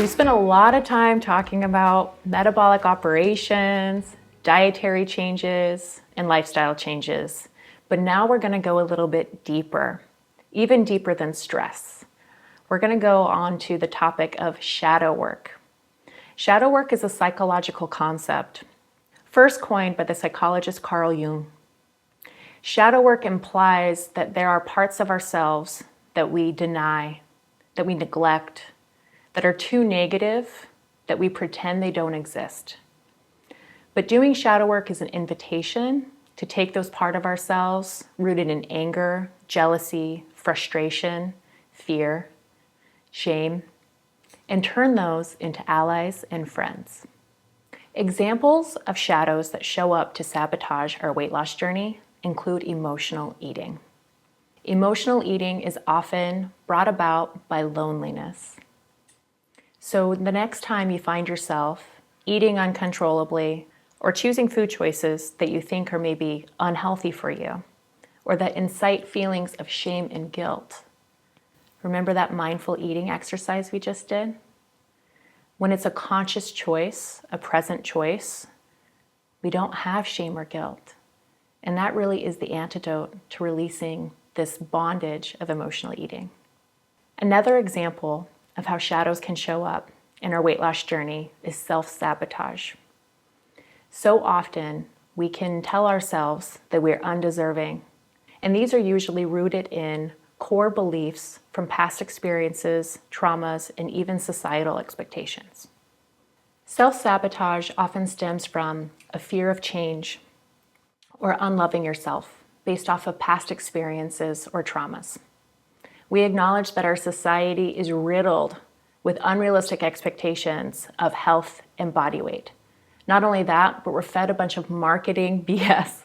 So we spent a lot of time talking about metabolic operations, dietary changes, and lifestyle changes. But now we're going to go a little bit deeper, even deeper than stress. We're going to go on to the topic of shadow work. Shadow work is a psychological concept, first coined by the psychologist Carl Jung. Shadow work implies that there are parts of ourselves that we deny, that we neglect, that are too negative, that we pretend they don't exist. But doing shadow work is an invitation to take those parts of ourselves rooted in anger, jealousy, frustration, fear, shame, and turn those into allies and friends. Examples of shadows that show up to sabotage our weight loss journey include emotional eating. Emotional eating is often brought about by loneliness. So the next time you find yourself eating uncontrollably or choosing food choices that you think are maybe unhealthy for you, or that incite feelings of shame and guilt, remember that mindful eating exercise we just did? When it's a conscious choice, a present choice, we don't have shame or guilt. And that really is the antidote to releasing this bondage of emotional eating. Another example of how shadows can show up in our weight loss journey is self-sabotage. So often we can tell ourselves that we're undeserving, and these are usually rooted in core beliefs from past experiences, traumas, and even societal expectations. Self-sabotage often stems from a fear of change or unloving yourself based off of past experiences or traumas. We acknowledge that our society is riddled with unrealistic expectations of health and body weight. Not only that, but we're fed a bunch of marketing BS.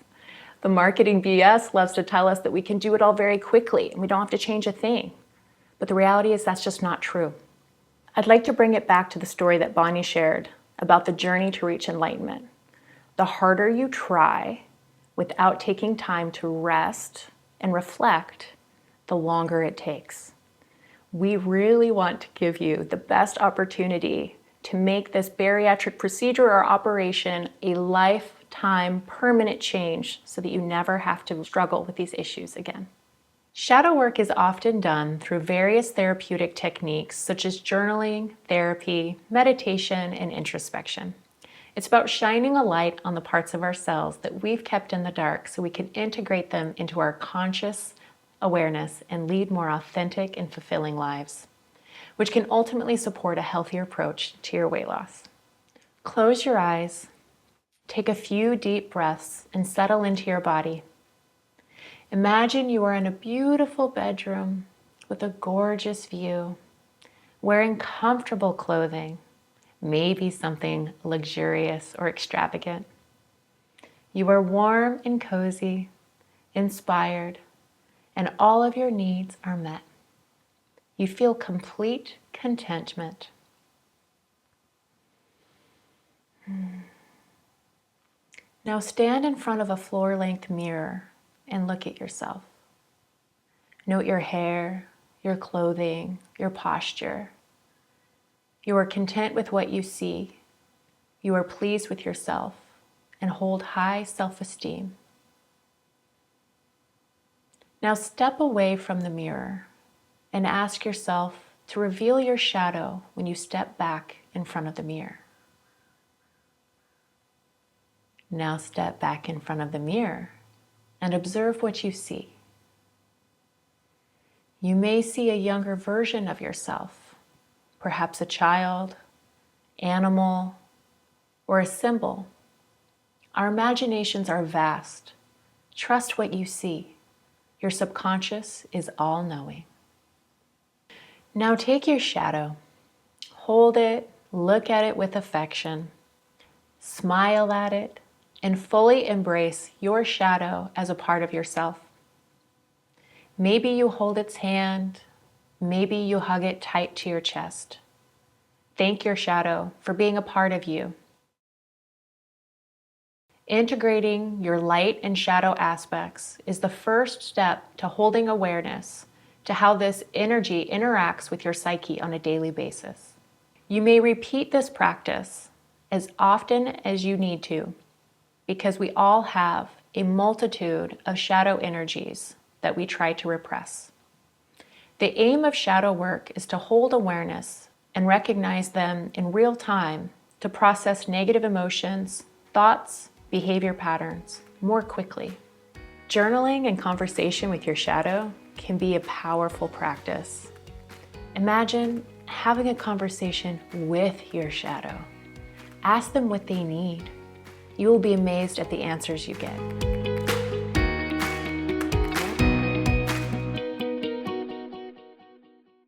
The marketing BS loves to tell us that we can do it all very quickly and we don't have to change a thing. But the reality is that's just not true. I'd like to bring it back to the story that Bonnie shared about the journey to reach enlightenment. The harder you try without taking time to rest and reflect, the longer it takes. We really want to give you the best opportunity to make this bariatric procedure or operation a lifetime permanent change so that you never have to struggle with these issues again. Shadow work is often done through various therapeutic techniques such as journaling, therapy, meditation, and introspection. It's about shining a light on the parts of ourselves that we've kept in the dark so we can integrate them into our conscious awareness and lead more authentic and fulfilling lives, which can ultimately support a healthier approach to your weight loss. Close your eyes, take a few deep breaths, and settle into your body. Imagine you are in a beautiful bedroom with a gorgeous view, wearing comfortable clothing, maybe something luxurious or extravagant. You are warm and cozy, inspired, and all of your needs are met. You feel complete contentment. Now stand in front of a floor-length mirror and look at yourself. Note your hair, your clothing, your posture. You are content with what you see. You are pleased with yourself and hold high self-esteem. Now step away from the mirror and ask yourself to reveal your shadow when you step back in front of the mirror. Now step back in front of the mirror and observe what you see. You may see a younger version of yourself, perhaps a child, animal, or a symbol. Our imaginations are vast. Trust what you see. Your subconscious is all-knowing. Now take your shadow, hold it, look at it with affection, smile at it, and fully embrace your shadow as a part of yourself. Maybe you hold its hand, maybe you hug it tight to your chest. Thank your shadow for being a part of you. Integrating your light and shadow aspects is the first step to holding awareness to how this energy interacts with your psyche on a daily basis. You may repeat this practice as often as you need to, because we all have a multitude of shadow energies that we try to repress. The aim of shadow work is to hold awareness and recognize them in real time to process negative emotions, thoughts, behavior patterns more quickly. Journaling and conversation with your shadow can be a powerful practice. Imagine having a conversation with your shadow. Ask them what they need. You will be amazed at the answers you get.